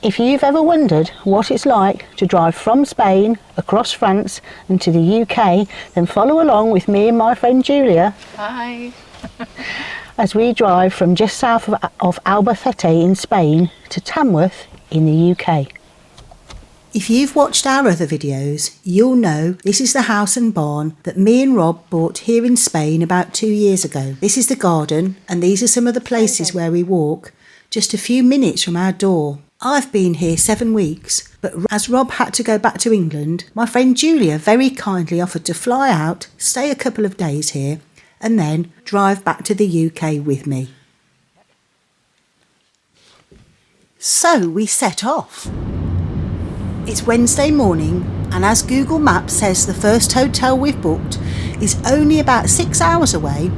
If you've ever wondered what it's like to drive from Spain across France and to the UK, then follow along with me and my friend Julia. Hi. As we drive from just south of Albacete in Spain to Tamworth in the UK. If you've watched our other videos, you'll know this is the house and barn that me and Rob bought here in Spain about 2 years ago. This is the garden, and these are some of the places where we walk, just a few minutes from our door. I've been here 7 weeks, but as Rob had to go back to England, my friend Julia very kindly offered to fly out, stay a couple of days here, and then drive back to the UK with me. So we set off. It's Wednesday morning, and as Google Maps says the first hotel we've booked is only about 6 hours away,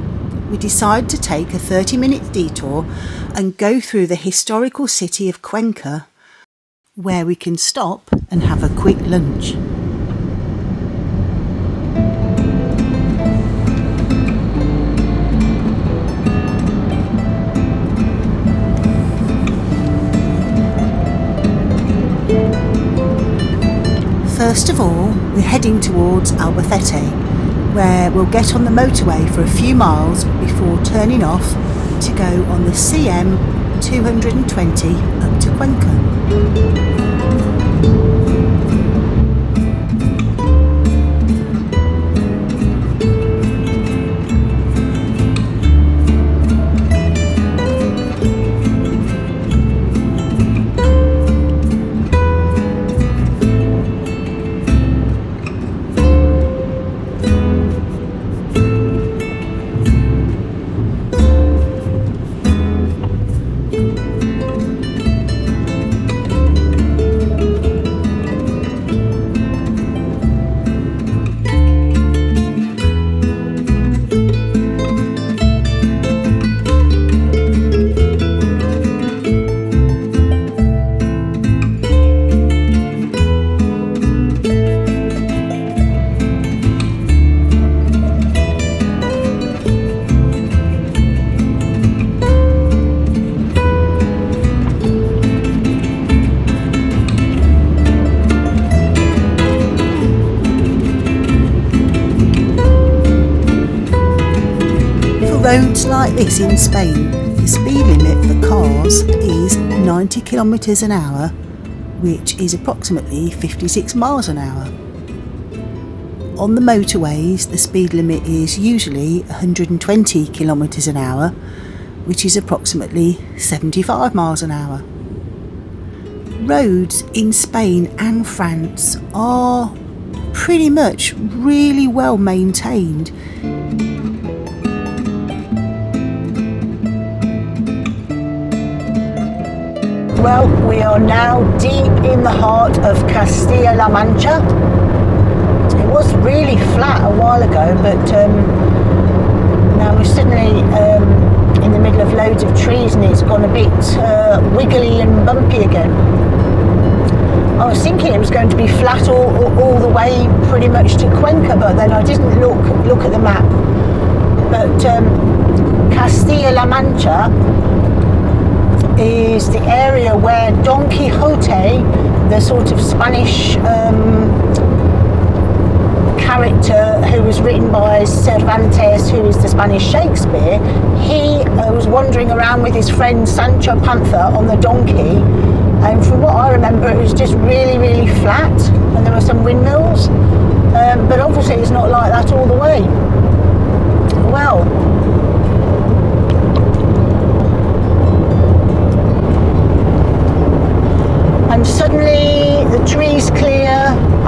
we decide to take a 30-minute detour and go through the historical city of Cuenca, where we can stop and have a quick lunch. First of all, we're heading towards Albacete, where we'll get on the motorway for a few miles before turning off to go on the CM 220 up to Cuenca. Roads like this in Spain, the speed limit for cars is 90 kilometres an hour, which is approximately 56 miles an hour. On the motorways, the speed limit is usually 120 kilometres an hour, which is approximately 75 miles an hour. Roads in Spain and France are pretty much really well maintained. Well, we are now deep in the heart of Castilla-La Mancha. It was really flat a while ago, but now we're suddenly in the middle of loads of trees and it's gone a bit wiggly and bumpy again. I was thinking it was going to be flat all the way pretty much to Cuenca, but then I didn't look at the map. But Castilla-La Mancha is the area where Don Quixote, the sort of Spanish character who was written by Cervantes, who is the Spanish Shakespeare, he was wandering around with his friend Sancho Panza on the donkey, and from what I remember it was just really, really flat and there were some windmills, but obviously it's not like that all the way. Well, and suddenly the trees clear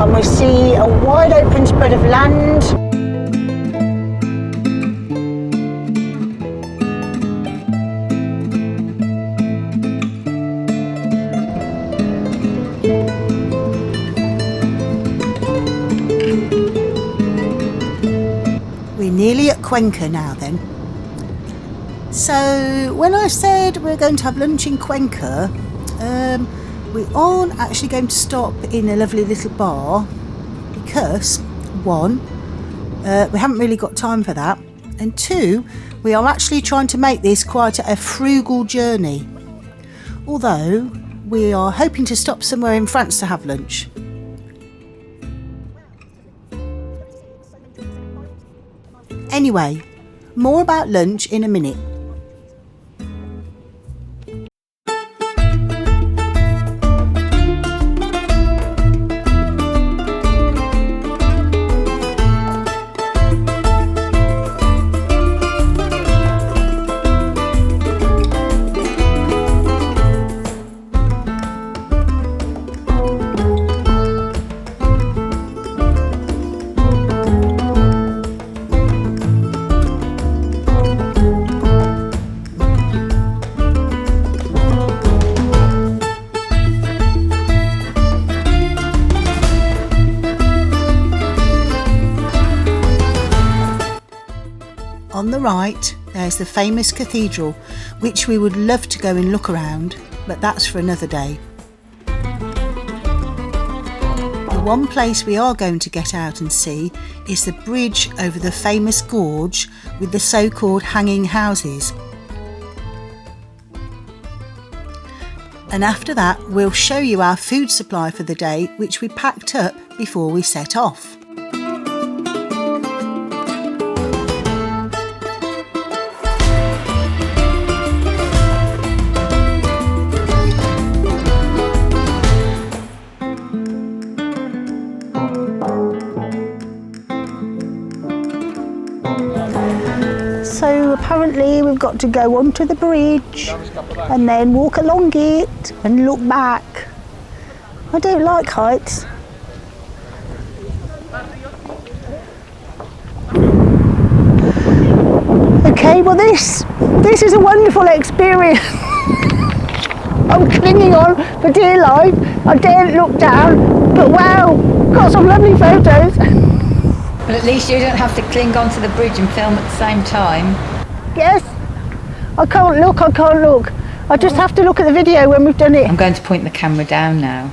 and we see a wide open spread of land. We're nearly at Cuenca now then. So when I said we're going to have lunch in Cuenca, we aren't actually going to stop in a lovely little bar because, one, we haven't really got time for that, and two, we are actually trying to make this quite a frugal journey. Although We are hoping to stop somewhere in France to have lunch. Anyway, more about lunch in a minute. On the right, there's the famous cathedral, which we would love to go and look around, but that's for another day. The one place we are going to get out and see is the bridge over the famous gorge with the so-called hanging houses. And after that, we'll show you our food supply for the day, which we packed up before we set off. So apparently we've got to go onto the bridge and then walk along it and look back. I don't like heights. Okay, well this is a wonderful experience. I'm clinging on for dear life. I daren't look down, but wow, got some lovely photos. But at least you don't have to cling onto the bridge and film at the same time. Yes, I can't look. I just have to look at the video when we've done it. I'm going to point the camera down now.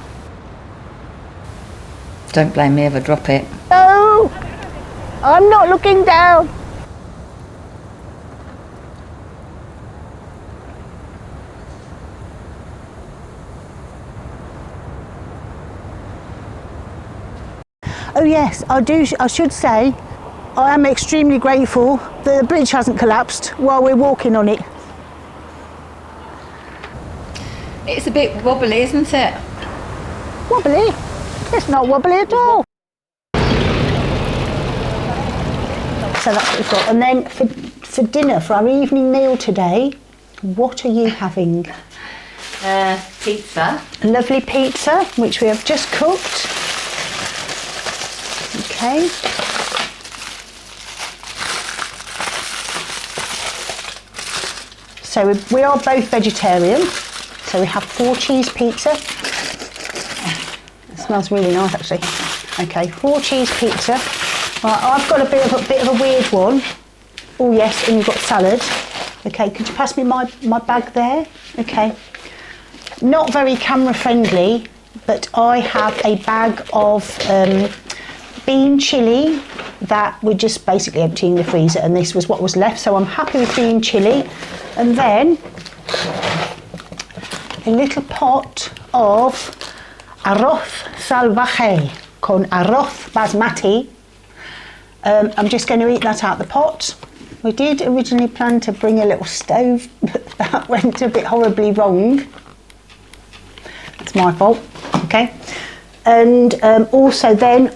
Don't blame me if I drop it. No, I'm not looking down. Oh yes, I should say, I am extremely grateful that the bridge hasn't collapsed while we're walking on it. It's a bit wobbly, isn't it? Wobbly? It's not wobbly at all. So that's what we've got. And then for dinner, for our evening meal today, what are you having? Pizza. A lovely pizza, which we have just cooked. Okay. So we are both vegetarian. So we have 4 cheese pizza. It smells really nice actually. Okay, 4 cheese pizza. Right, I've got a bit of a weird one. Oh yes, and you've got salad. Okay, could you pass me my bag there? Okay. Not very camera friendly, but I have a bag of bean chilli that we're just basically emptying the freezer, and this was what was left, so I'm happy with bean chilli. And then a little pot of arroz salvaje con arroz basmati. I'm just going to eat that out the pot. We did originally plan to bring a little stove, but that went a bit horribly wrong. It's my fault, okay. And also then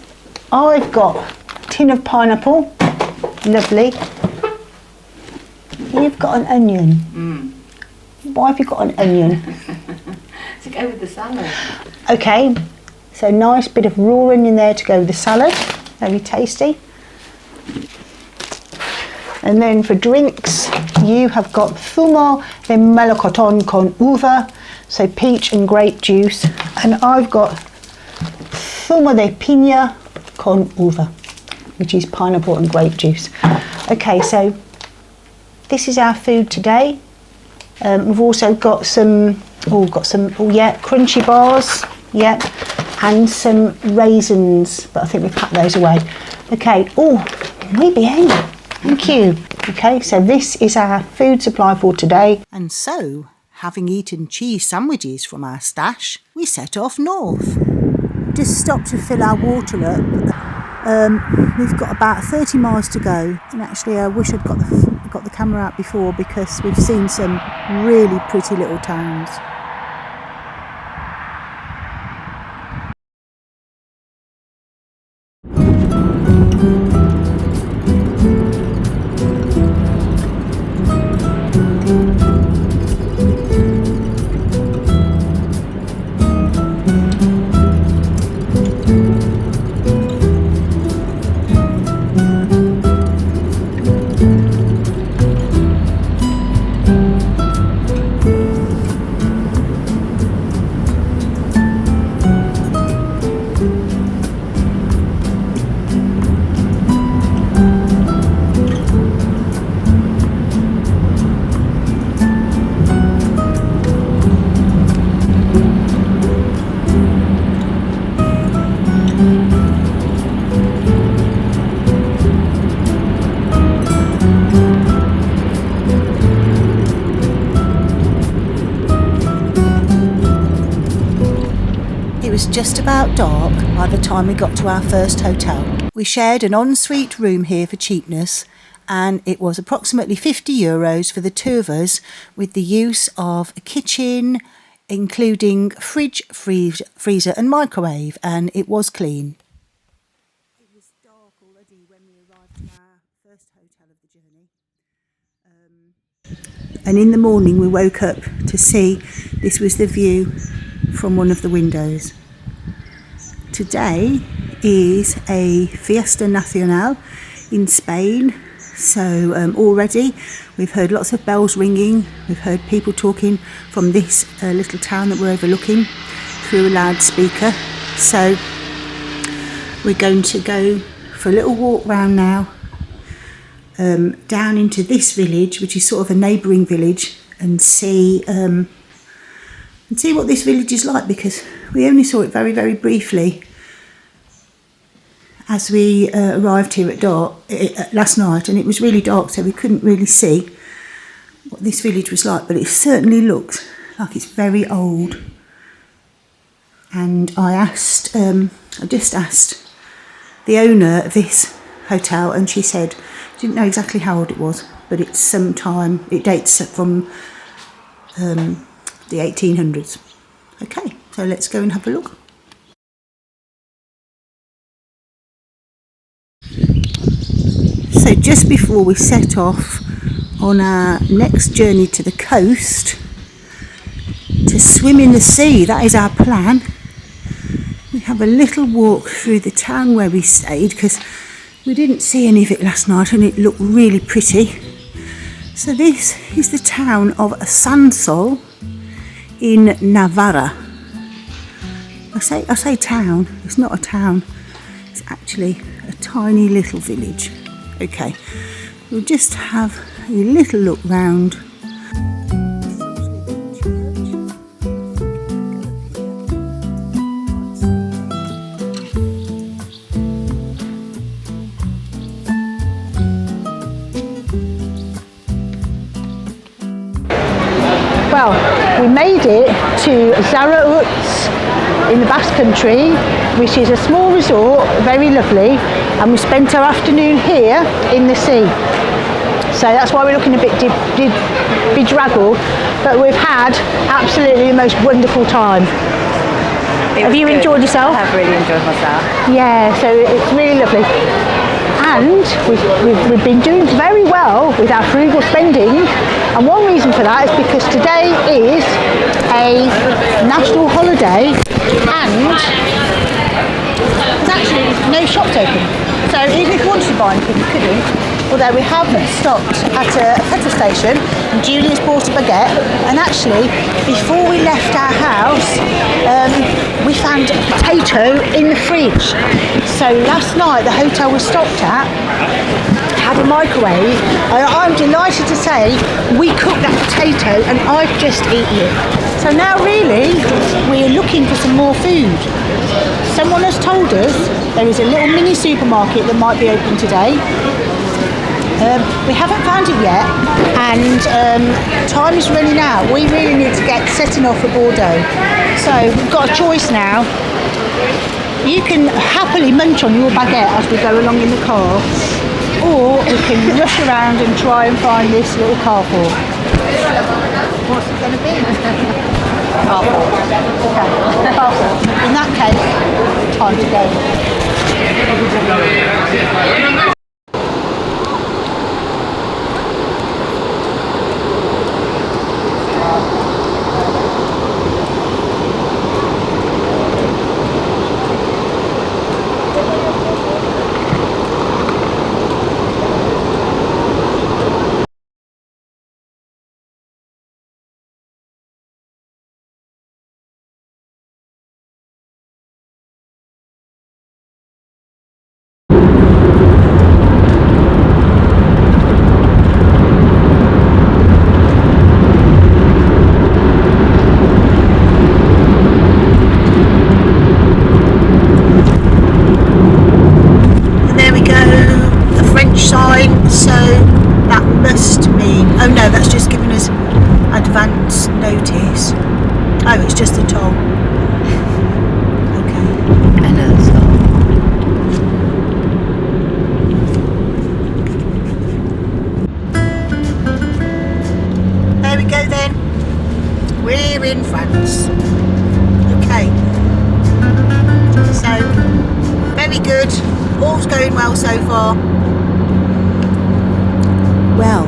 I've got a tin of pineapple, lovely. You've got an onion. Why have you got an onion? To go with the salad. Okay, so nice bit of raw onion there to go with the salad, very tasty. And then for drinks, you have got zumo de melocotón con uva, so peach and grape juice, and I've got zumo de piña con uva, which is pineapple and grape juice. Okay, so this is our food today. We've also got some crunchy bars, yep, and some raisins, but I think we packed those away. Okay, muy bien, thank you. Okay, so this is our food supply for today. And so, having eaten cheese sandwiches from our stash, we set off north. Just stopped to fill our water up. We've got about 30 miles to go, and actually I wish I'd got the camera out before, because we've seen some really pretty little towns. Just about dark by the time we got to our first hotel. We shared an ensuite room here for cheapness, and it was approximately €50 for the two of us, with the use of a kitchen, including fridge, freezer and microwave, and it was clean. It was dark already when we arrived at our first hotel of the journey. And in the morning we woke up to see this was the view from one of the windows. Today is a Fiesta Nacional in Spain, so already we've heard lots of bells ringing. We've heard people talking from this little town that we're overlooking through a loudspeaker. So we're going to go for a little walk round now, down into this village, which is sort of a neighbouring village, and see what this village is like, because we only saw it very, very briefly as we arrived here at dark last night, and it was really dark, so we couldn't really see what this village was like, but it certainly looks like it's very old. And I just asked the owner of this hotel, and she said she didn't know exactly how old it was, but it dates from the 1800s. Okay, so let's go and have a look. So just before we set off on our next journey to the coast to swim in the sea, that is our plan, we have a little walk through the town where we stayed, because we didn't see any of it last night and it looked really pretty. So this is the town of Sansol in Navarra. I say town, it's not a town, it's actually a tiny little village. Okay, we'll just have a little look round. Well, we made it to Zarautz in the Basque Country, which is a small resort, very lovely, and we spent our afternoon here in the sea. So that's why we're looking a bit bedraggled, but we've had absolutely the most wonderful time. Have you enjoyed yourself? I have really enjoyed myself. Yeah, so it's really lovely. And we've been doing very well with our frugal spending, and one reason for that is because today is a national holiday and there's actually no shops open. So even if you wanted to buy anything, you couldn't. Although we have stopped at a petrol station and Julia's bought a baguette, and actually before we left our house we found a potato in the fridge. So last night the hotel we stopped at had a microwave, and I'm delighted to say we cooked that potato and I've just eaten it. So now really we're looking for some more food. Someone has told us there is a little mini supermarket that might be open today. We haven't found it yet, and time is running out. We really need to get setting off for Bordeaux. So we've got a choice now. You can happily munch on your baguette as we go along in the car, or we can rush around and try and find this little carrefour. What's it going to be? Carrefour. Okay, carrefour. In that case, time to go. So that must mean, oh no, that's just giving us advance notice. Oh, it's just a toll. Okay. Another stop. There we go then. We're in France. Okay. So, very good. All's going well so far. Well,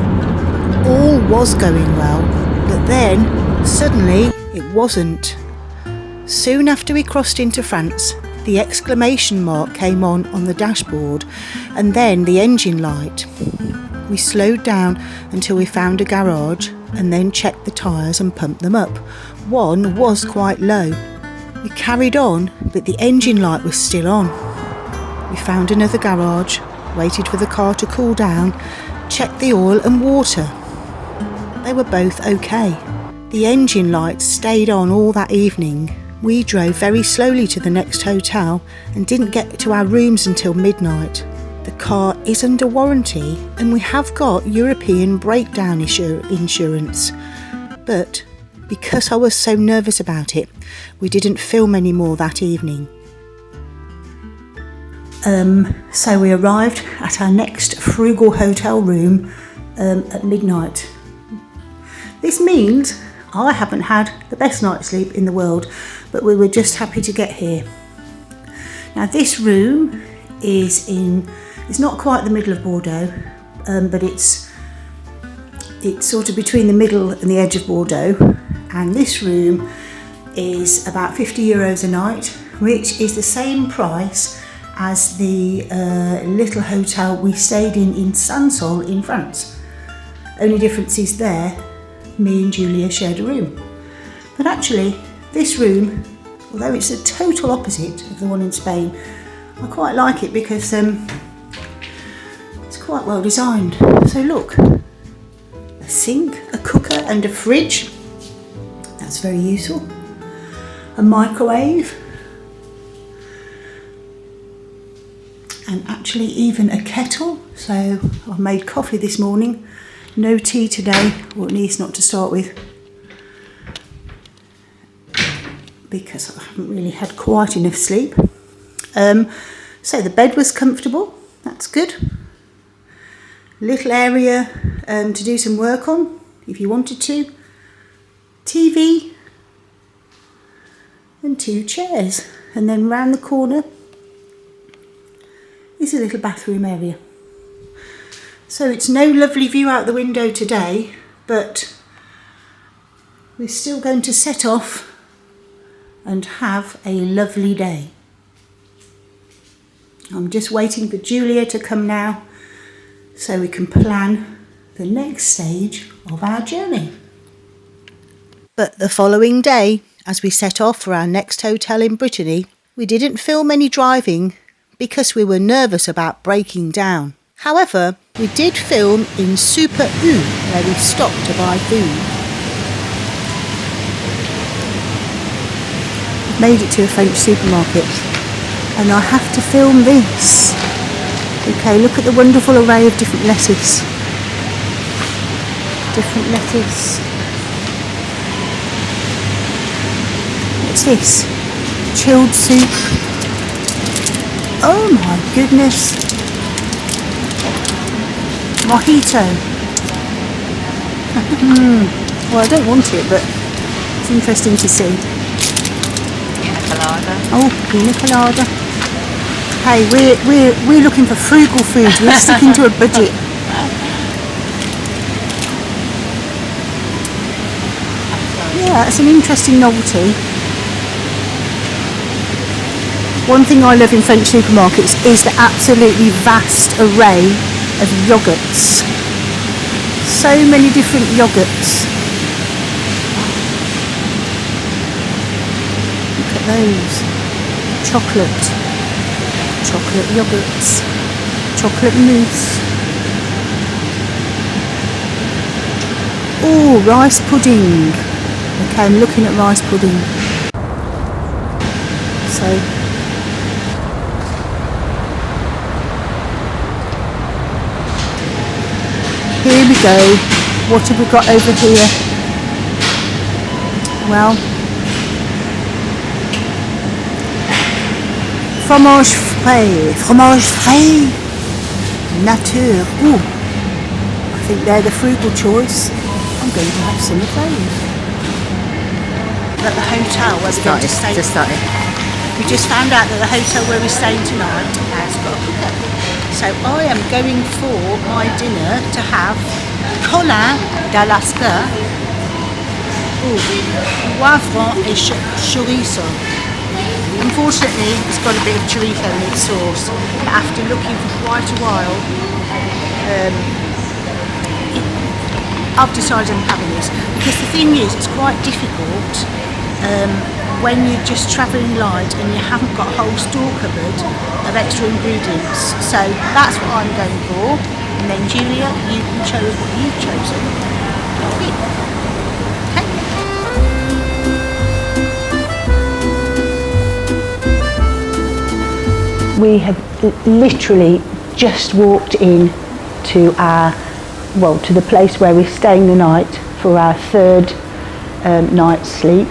all was going well, but then suddenly it wasn't. Soon after we crossed into France, the exclamation mark came on the dashboard, and then the engine light. We slowed down until we found a garage and then checked the tyres and pumped them up. One was quite low. We carried on, but the engine light was still on. We found another garage, waited for the car to cool down, checked the oil and water. They were both okay. The engine lights stayed on all that evening. We drove very slowly to the next hotel and didn't get to our rooms until midnight. The car is under warranty and we have got European breakdown insurance. But because I was so nervous about it, we didn't film any more that evening. So we arrived at our next frugal hotel room at midnight. This means I haven't had the best night's sleep in the world, but we were just happy to get here. Now this room it's not quite the middle of Bordeaux, but it's sort of between the middle and the edge of Bordeaux, and this room is about €50 a night, which is the same price as the little hotel we stayed in Saint-Sol in France. Only difference is there, me and Julia shared a room. But actually, this room, although it's a total opposite of the one in Spain, I quite like it because it's quite well designed. So look, a sink, a cooker and a fridge. That's very useful. A microwave. And actually even a kettle. So I've made coffee this morning. No tea today, or at least not to start with, because I haven't really had quite enough sleep. So the bed was comfortable, that's good. Little area to do some work on if you wanted to. TV and 2 chairs, and then round the corner is a little bathroom area. So it's no lovely view out the window today, but we're still going to set off and have a lovely day. I'm just waiting for Julia to come now so we can plan the next stage of our journey. But the following day, as we set off for our next hotel in Brittany, we didn't film any driving because we were nervous about breaking down. However, we did film in Super U, where we stopped to buy food. We've made it to a French supermarket, and I have to film this. Okay, look at the wonderful array of different lettuce. Different lettuce. What's this? Chilled soup. Oh my goodness. Mojito. Well, I don't want it, but it's interesting to see. Pina colada. Oh, pina colada. Hey, we're looking for frugal food. We're sticking to a budget. Yeah, it's an interesting novelty. One thing I love in French supermarkets is the absolutely vast array of yogurts. So many different yogurts. Look at those. Chocolate yogurts. Chocolate mousse. Oh, rice pudding. Okay, I'm looking at rice pudding. So, here we go. What have we got over here? Well, fromage frais, nature. Ooh, I think they're the frugal choice. I'm going to have some of those. At the hotel where we're going to stay. We just found out that the hotel where we're staying tonight has got a cooker. So I am going for my dinner to have colin d'Alaska, poivron et chorizo. Unfortunately, it's got a bit of chorizo in its sauce. But after looking for quite a while, I've decided I'm having this. Because the thing is, it's quite difficult when you're just travelling light and you haven't got a whole store cupboard of extra ingredients. So that's what I'm going for. And then Julia, you can show us what you've chosen. Okay. We have literally just walked in to to the place where we're staying the night for our third night's sleep.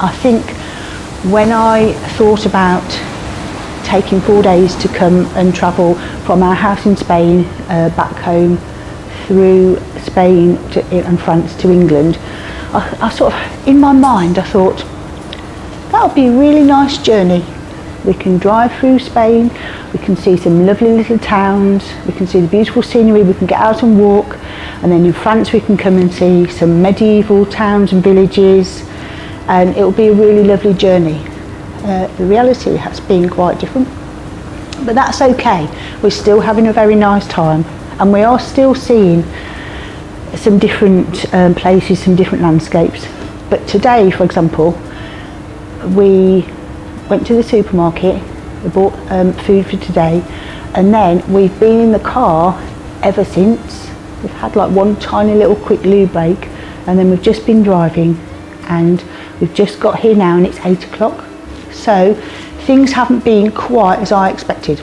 I think when I thought about taking 4 days to come and travel from our house in Spain back home through Spain and France to England, I sort of, in my mind, I thought that would be a really nice journey. We can drive through Spain, we can see some lovely little towns, we can see the beautiful scenery, we can get out and walk, and then in France we can come and see some medieval towns and villages, and it will be a really lovely journey. The reality has been quite different, but that's okay. We're still having a very nice time, and we are still seeing some different places, some different landscapes. But today, for example, we went to the supermarket, we bought food for today, and then we've been in the car ever since. We've had like one tiny little quick loo break, and then we've just been driving, and we've just got here now and it's 8 o'clock. So things haven't been quite as I expected.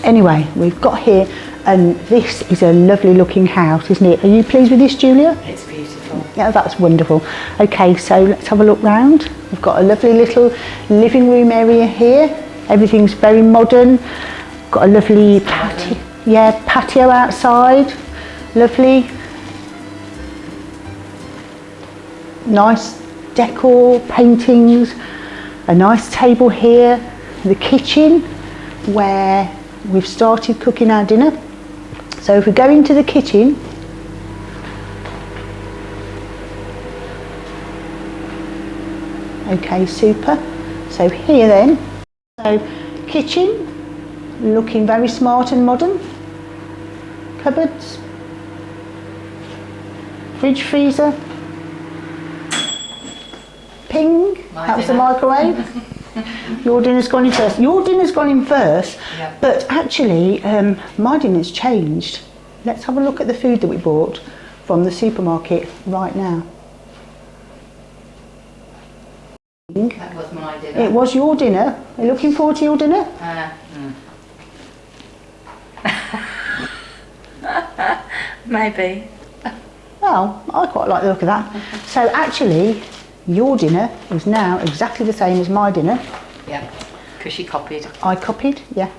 Anyway, we've got here, and this is a lovely looking house, isn't it? Are you pleased with this, Julia? It's beautiful. Yeah, that's wonderful. Okay, so let's have a look round. We've got a lovely little living room area here. Everything's very modern. Got a lovely patio outside. Lovely. Nice decor, paintings. A nice table here. The kitchen where we've started cooking our dinner. So if we go into the kitchen, okay, super. So here then, so kitchen, looking very smart and modern. Cupboards, fridge, freezer, ping, that was the microwave. Your dinner's gone in first. Your dinner's gone in first, yeah. But actually my dinner's changed. Let's have a look at the food that we bought from the supermarket right now. That was my dinner. It was your dinner. Are you looking forward to your dinner? Maybe. Well, I quite like the look of that. So actually, your dinner is now exactly the same as my dinner. Yeah, because she copied. I copied, yeah.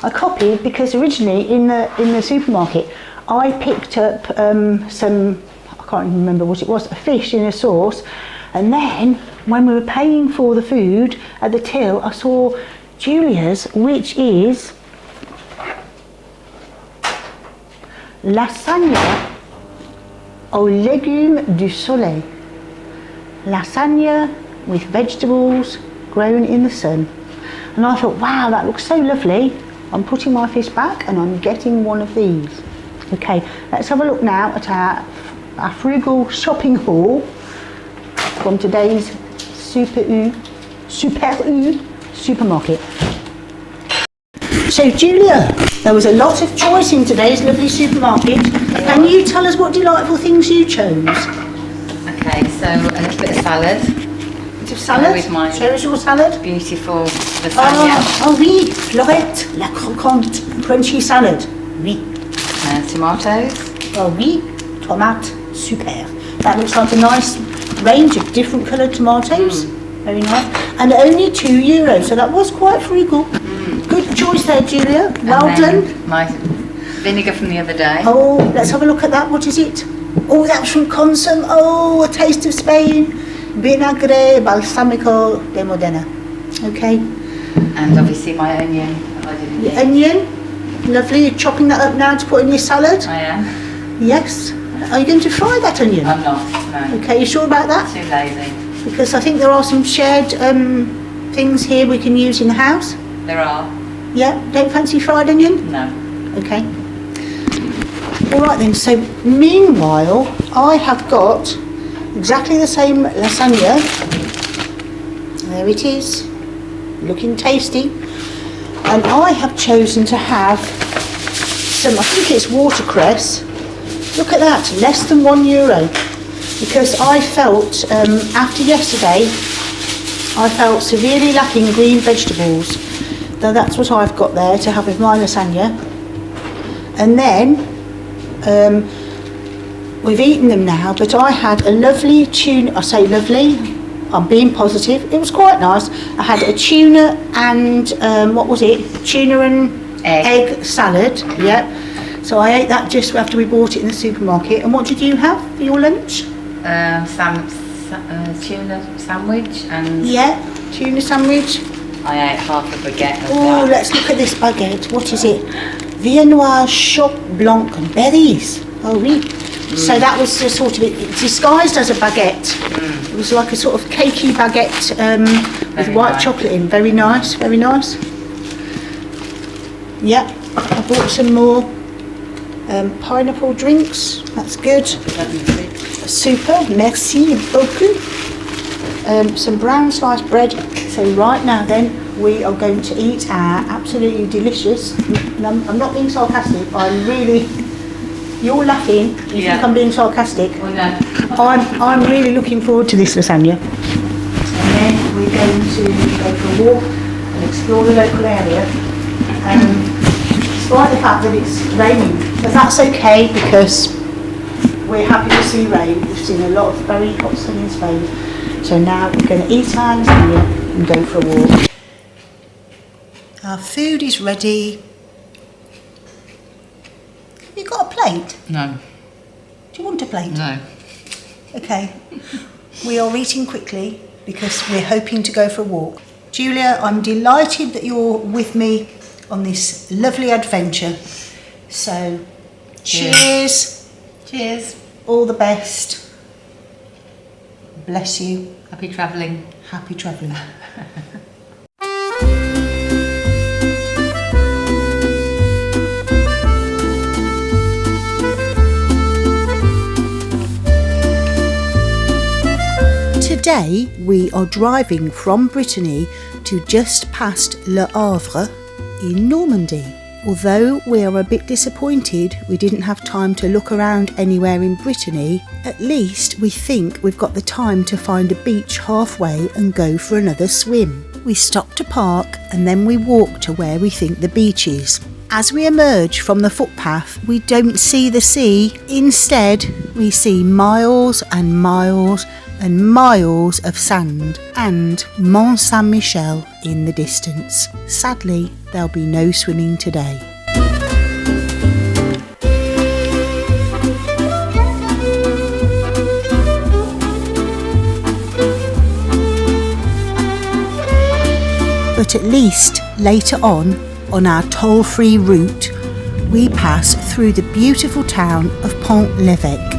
I copied because originally in the supermarket, I picked up some, I can't even remember what it was, a fish in a sauce, and then when we were paying for the food at the till, I saw Julia's, which is lasagne aux légumes du soleil. Lasagne with vegetables grown in the sun. And I thought, wow, that looks so lovely. I'm putting my fish back and I'm getting one of these. Okay, let's have a look now at our frugal shopping haul from today's Super U supermarket. So Julia, there was a lot of choice in today's lovely supermarket. Can you tell us what delightful things you chose? Okay, so a little bit of salad. Bit of salad? With my Show us your salad. beautiful lasagna. Oh oui, Florette, la croquante, crunchy salad. Oui. Tomatoes. Oh oui, tomate, super. That looks like a nice range of different coloured tomatoes. Very nice. And only €2, so that was quite frugal. Good choice there, Julia. Well And then done. my vinegar from the other day. Oh, let's have a look at that. What is it? Oh, that's from Consum. Oh, a taste of Spain. Vinagre balsamico de Modena. Okay. And obviously my onion. I didn't The do. onion. Lovely. You're chopping that up now to put in your salad. I am. Yes. Are you going to fry that onion? I'm not. No. Okay, you sure about that? Too lazy. Because I think there are some shared things here we can use in the house. There are. Yeah, don't fancy fried onion? No. Okay. All right then, so meanwhile, I have got exactly the same lasagna. There it is, looking tasty. And I have chosen to have some, I think it's watercress. Look at that, less than €1. Because I felt, after yesterday, I felt severely lacking green vegetables. So that's what I've got there to have with my lasagna. And then, we've eaten them now, but I had a lovely tuna, I say lovely, I'm being positive, it was quite nice. I had a tuna and, what was it? Tuna and egg salad, yeah. So I ate that just after we bought it in the supermarket. And what did you have for your lunch? Tuna sandwich and Yeah, tuna sandwich. I ate half a baguette of Oh, that. let's look at this baguette. What is it? Viennoise choc blanc and berries. Oh, oui. So that was a sort of it disguised as a baguette. It was like a sort of cakey baguette with Very white nice. chocolate in. Very nice, very nice. Yeah, I bought some more pineapple drinks. That's good. Super, merci beaucoup. Some brown sliced bread. So right now then, we are going to eat our absolutely delicious, I'm not being sarcastic, I'm really, you're laughing, you Yeah. think I'm being sarcastic. Oh no. I'm really looking forward to this lasagna. And then we're going to go for a walk and explore the local area. Despite the fact that it's raining, but that's okay because we're happy to see rain. We've seen a lot of very hot sun in Spain. So now we're going to eat our lasagna and go for a walk. Our food is ready. Have you got a plate? No. Do you want a plate? No. Okay. We are eating quickly because we're hoping to go for a walk. Julia, I'm delighted that you're with me on this lovely adventure. So, cheers. Cheers. All the best. Bless you. Happy travelling. Happy travelling. Today we are driving from Brittany to just past Le Havre in Normandy. Although we are a bit disappointed we didn't have time to look around anywhere in Brittany, at least we think we've got the time to find a beach halfway and go for another swim. We stop to park and then we walk to where we think the beach is. As we emerge from the footpath, we don't see the sea. Instead, we see miles and miles and miles of sand and Mont Saint Michel in the distance. Sadly, there'll be no swimming today. But at least later on our toll-free route, we pass through the beautiful town of Pont L'Eveque.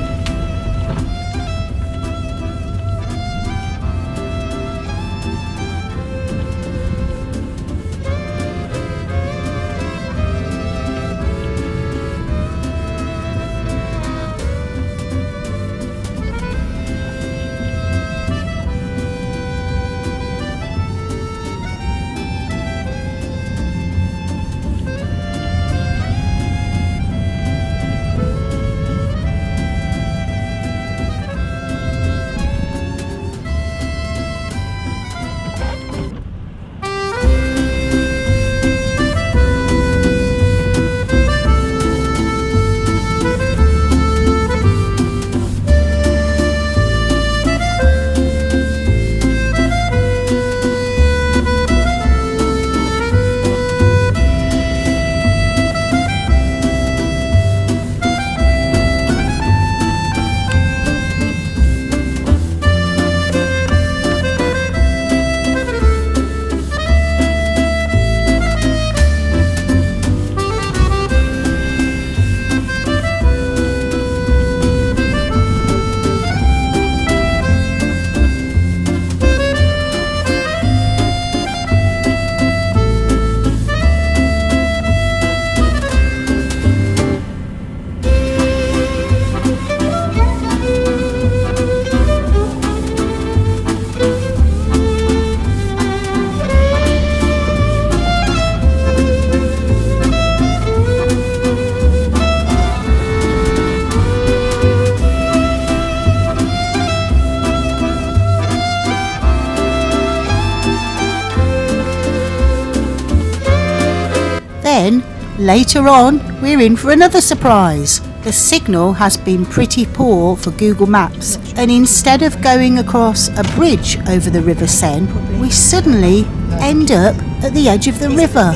Then, later on, we're in for another surprise. The signal has been pretty poor for Google Maps, and instead of going across a bridge over the River Seine, we suddenly end up at the edge of the river.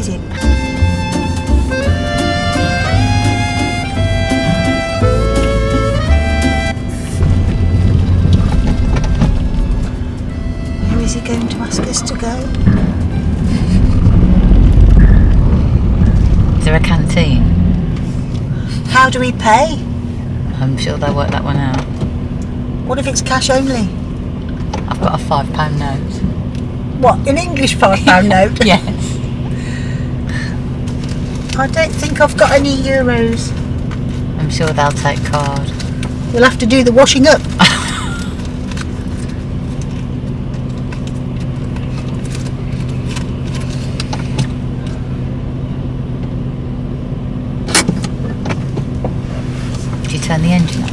Where is he going to ask us to go? Is there a canteen? How do we pay? I'm sure they'll work that one out. What if it's cash only? I've got a £5 note. What, an English £5 note? Yes. I don't think I've got any euros. I'm sure they'll take card. We'll have to do the washing up. Did you turn the engine off?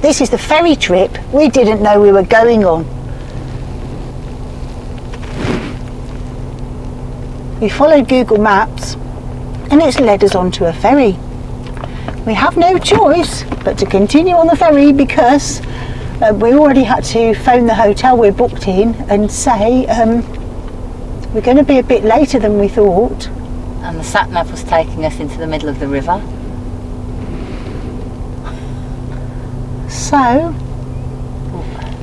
This is the ferry trip we didn't know we were going on. We followed Google Maps and it's led us onto a ferry. We have no choice but to continue on the ferry because we already had to phone the hotel we're booked in and say we're going to be a bit later than we thought. And the sat-nav was taking us into the middle of the river. So,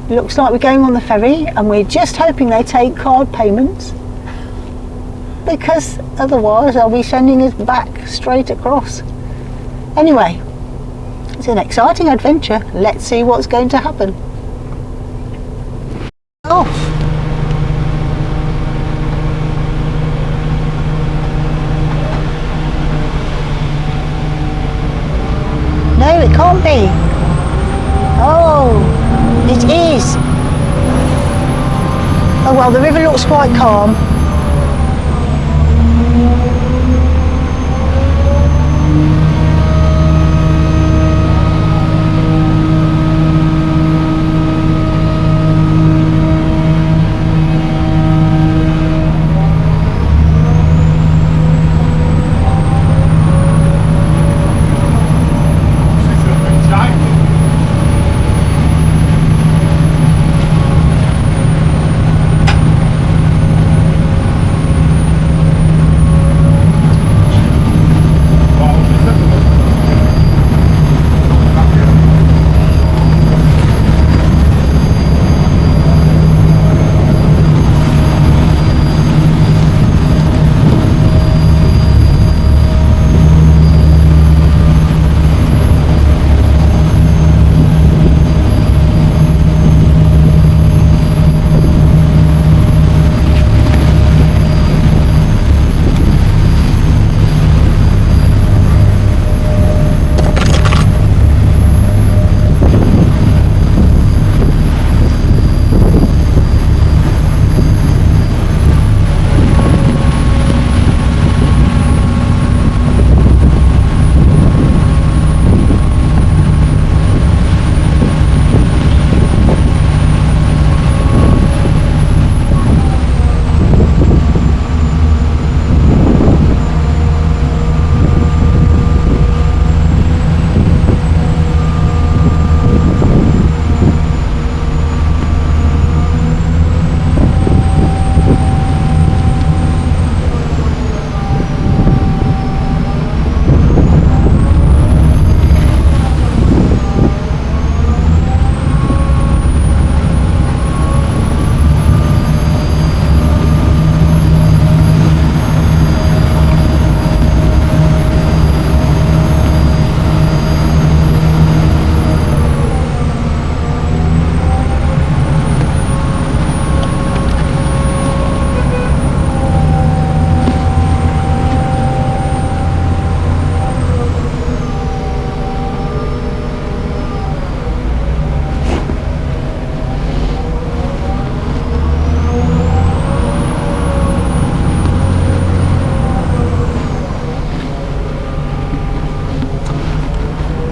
looks like we're going on the ferry and we're just hoping they take card payments because otherwise they'll be sending us back straight across. Anyway, it's an exciting adventure. Let's see what's going to happen. be. Oh, it is. Oh well, the river looks quite calm.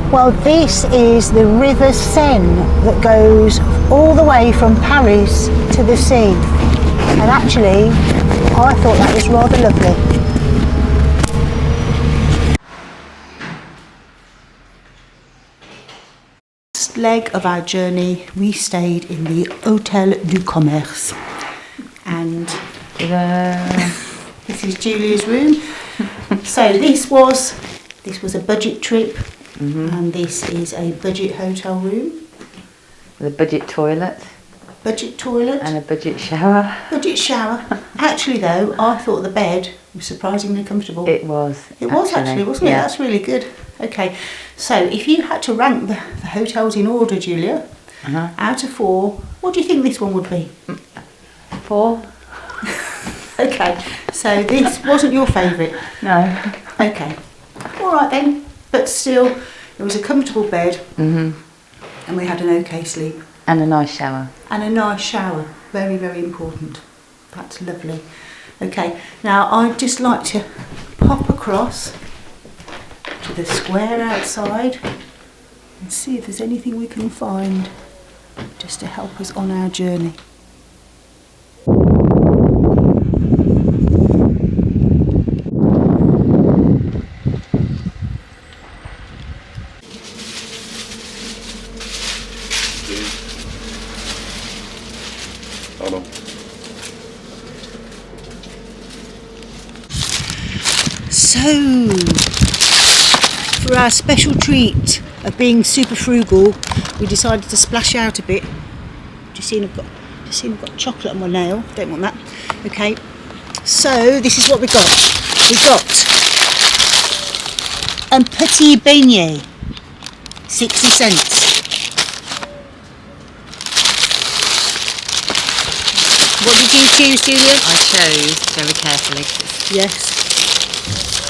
Well, this is the River Seine that goes all the way from Paris to the sea. And actually, I thought that was rather lovely. First leg of our journey, we stayed in the Hôtel du Commerce. And this is Julia's room. So this was a budget trip. And this is a budget hotel room. With a budget toilet. Budget toilet. And a budget shower. Budget shower. Actually though, I thought the bed was surprisingly comfortable. It was. It was actually, wasn't it? Yeah. That's really good. Okay, so if you had to rank the hotels in order, Julia, out of 4, what do you think this one would be? 4. Okay, so this wasn't your favourite? No. Okay, all right then. But still, it was a comfortable bed, and we had an okay sleep. And a nice shower. And a nice shower, very, very important. That's lovely. Okay, now I'd just like to pop across to the square outside and see if there's anything we can find just to help us on our journey. So, for our special treat of being super frugal, we decided to splash out a bit. Just seen I've got chocolate on my nail. Don't want that. Okay. So this is what we got. We got a petit beignet, 60 cents. What did you choose, Julia? I chose, very carefully, Yes.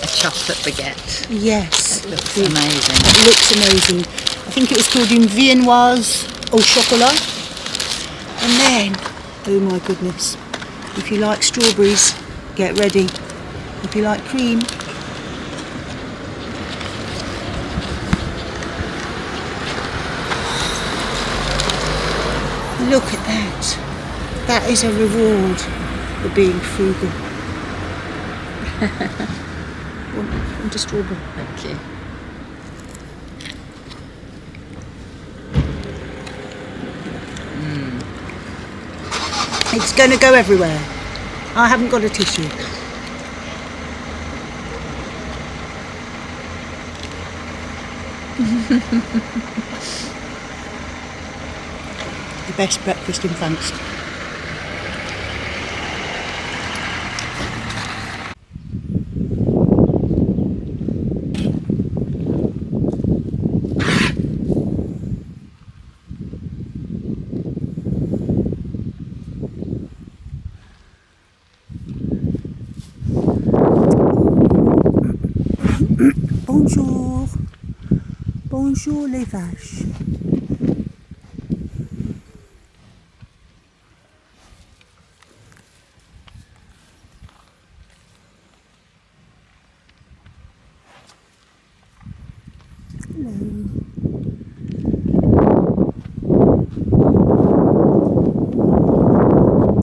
a chocolate baguette. Yes. It looks amazing. It looks amazing. I think it was called une viennoise au chocolat. And then, oh my goodness, if you like strawberries, get ready. If you like cream, look at that. That is a reward for being frugal. Want a strawberry? Thank you. It's going to go everywhere. I haven't got a tissue. The best breakfast in France. Bonjour. Bonjour les vaches. It's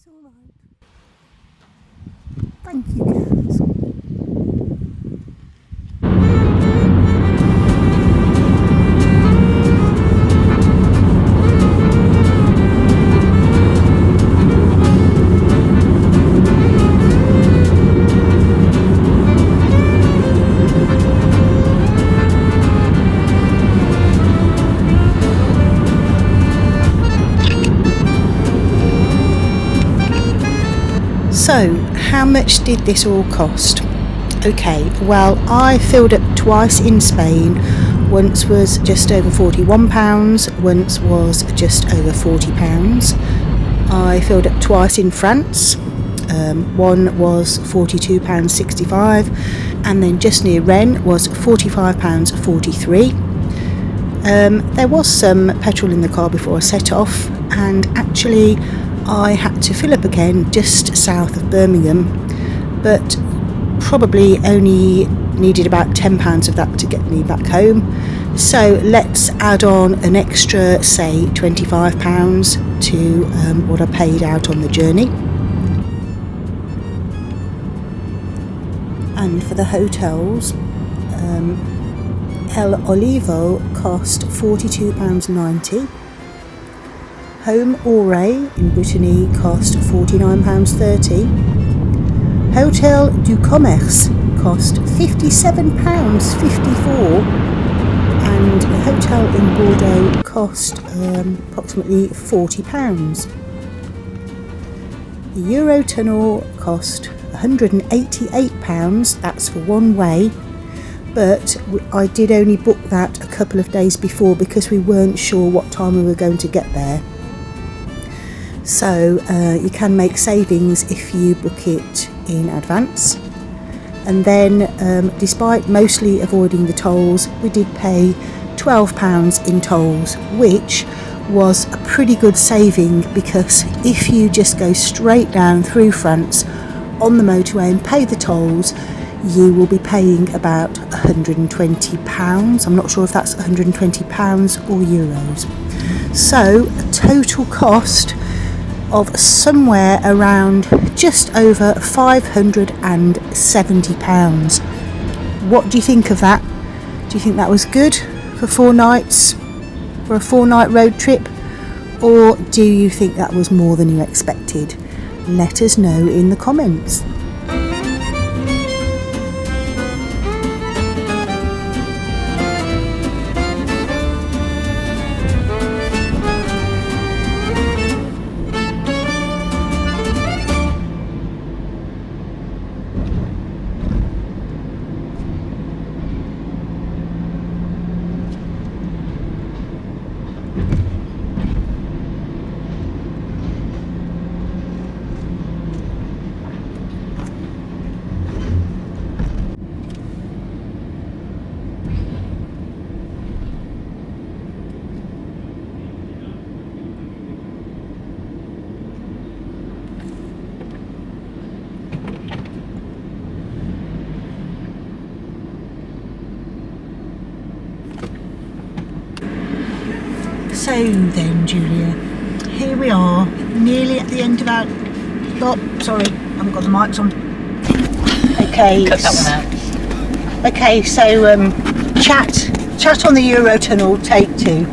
all right. Thank you, girls. So, how much did this all cost? Okay, well, I filled up twice in Spain. Once was just over £41, once was just over £40. I filled up twice in France. One was £42.65, and then just near Rennes was £45.43. There was some petrol in the car before I set off, and actually I had to fill up again just south of Birmingham, but probably only needed about £10 of that to get me back home. So let's add on an extra, say, £25 to what I paid out on the journey. And for the hotels, El Olivo cost £42.90. Home Auray in Brittany cost £49.30. Hotel du Commerce cost £57.54. And a hotel in Bordeaux cost approximately £40. The Eurotunnel cost £188, that's for one way, but I did only book that a couple of days before because we weren't sure what time we were going to get there. So you can make savings if you book it in advance. And then despite mostly avoiding the tolls, we did pay £12 in tolls, which was a pretty good saving, because if you just go straight down through France on the motorway and pay the tolls, you will be paying about £120. I'm not sure if that's £120 or euros. So a total cost of somewhere around just over £570. What do you think of that? Do you think that was good for 4 nights, for a 4-night road trip? Or do you think that was more than you expected? Let us know in the comments. So then, Julia, here we are, nearly at the end of our... Oh, sorry, I haven't got the mics on. Okay. Cut that one out. Okay, so chat on the Eurotunnel, take 2.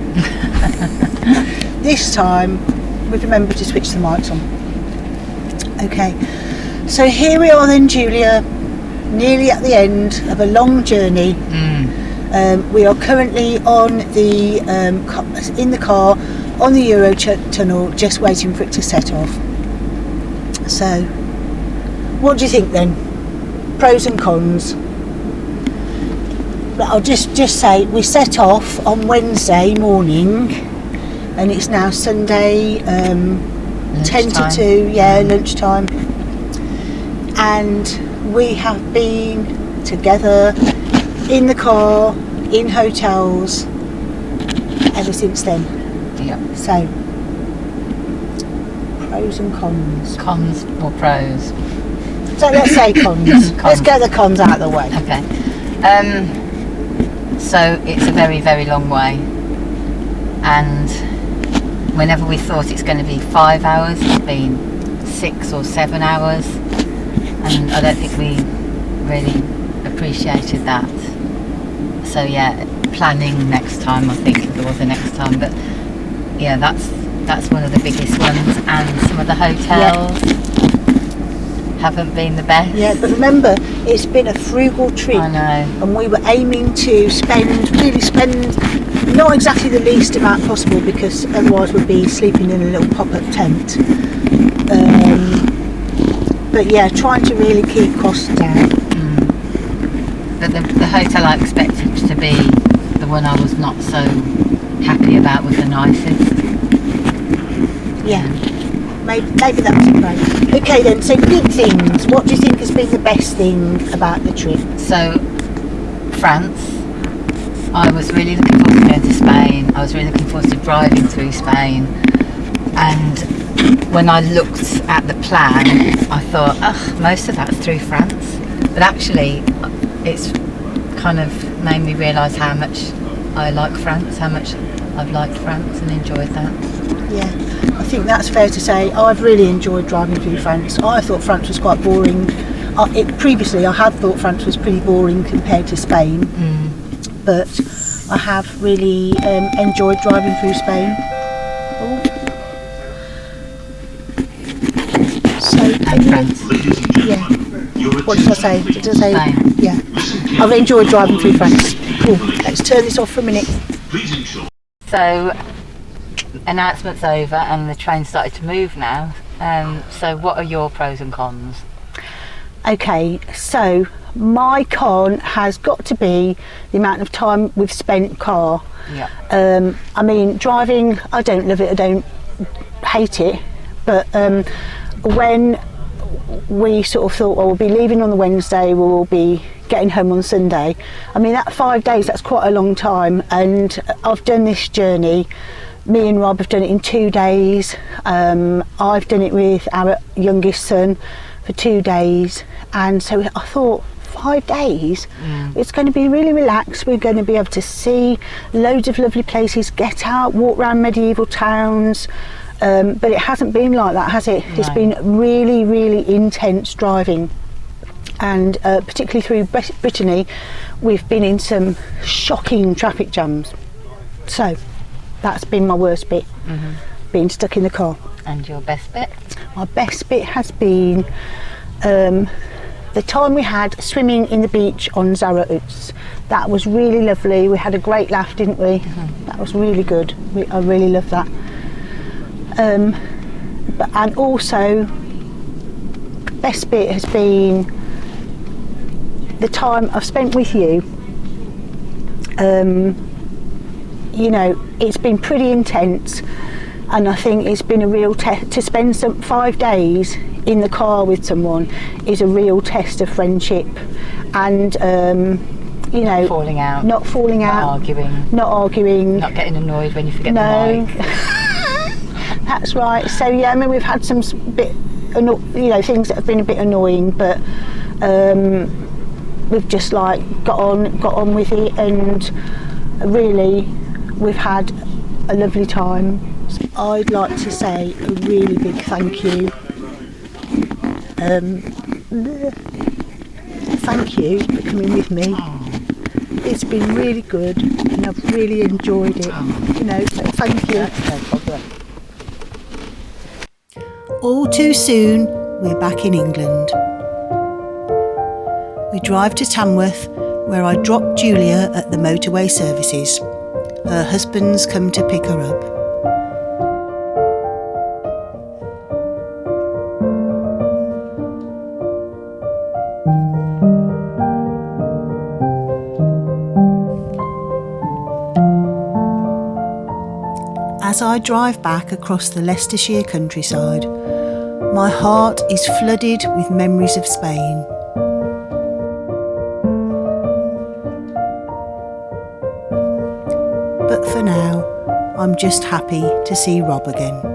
This time, we've remembered to switch the mics on. Okay, so here we are then, Julia, nearly at the end of a long journey. We are currently on the in the car on the Eurotunnel, just waiting for it to set off. So, what do you think then? Pros and cons. But I'll just say we set off on Wednesday morning, and it's now Sunday 10 to 2. Yeah, lunchtime. And we have been together in the car, in hotels, ever since then. Yep. So, pros and cons. Cons or pros? So let's say cons. Let's get the cons out of the way. Okay. So it's a very, very long way, and whenever we thought it's going to be 5 hours, it's been 6 or 7 hours, and I don't think we really appreciated that. So yeah, planning next time, I think, if there was a next time, but yeah, that's one of the biggest ones. And some of the hotels haven't been the best. Yeah, but remember, it's been a frugal trip. I know. And we were aiming to spend not exactly the least amount possible, because otherwise we'd be sleeping in a little pop-up tent. But yeah, trying to really keep costs down. But the hotel I expected to be the one I was not so happy about was the nicest. Yeah, maybe that's a pro. Okay then, so good things. What do you think has been the best thing about the trip? So, France. I was really looking forward to going to Spain. I was really looking forward to driving through Spain. And when I looked at the plan, I thought, most of that's through France. But actually, it's kind of made me realise how much I like France, how much I've liked France and enjoyed that. Yeah, I think that's fair to say. I've really enjoyed driving through France. I thought France was quite boring. Previously, I had thought France was pretty boring compared to Spain, but I have really enjoyed driving through Spain. So, France. Yeah. What did I say? Did I say? Spain. Yeah. I've enjoyed driving through France. Cool. Let's turn this off for a minute. So, announcement's over and the train started to move now. So what are your pros and cons? Okay, so my con has got to be the amount of time we've spent car. Yeah. I mean, driving, I don't love it, I don't hate it, but when we sort of thought, well, we'll be leaving on the Wednesday, we'll be getting home on Sunday. I mean, that 5 days, that's quite a long time, and I've done this journey. Me and Rob have done it in 2 days. I've done it with our youngest son for 2 days, and so I thought 5 days, it's going to be really relaxed. We're going to be able to see loads of lovely places, get out, walk around medieval towns, but it hasn't been like that, has it? No. It's been really, really intense driving, and particularly through Brittany, we've been in some shocking traffic jams. So that's been my worst bit, being stuck in the car. And your best bit? My best bit has been the time we had swimming in the beach on Zarautz. That was really lovely. We had a great laugh, didn't we? That was really good. I really loved that. And also, best bit has been the time I've spent with you. You know, it's been pretty intense, and I think it's been a real test. To spend 5 days in the car with someone is a real test of friendship, and you know, not falling out, not arguing, not getting annoyed when you forget the mic. That's right. So yeah, I mean, we've had some bit, things that have been a bit annoying, but we've just like got on with it, and really we've had a lovely time. I'd like to say a really big thank you. Thank you for coming with me. It's been really good and I've really enjoyed it. You know, so thank you. All too soon, we're back in England. We drive to Tamworth, where I drop Julia at the motorway services. Her husband's come to pick her up. As I drive back across the Leicestershire countryside, my heart is flooded with memories of Spain. But for now, I'm just happy to see Rob again.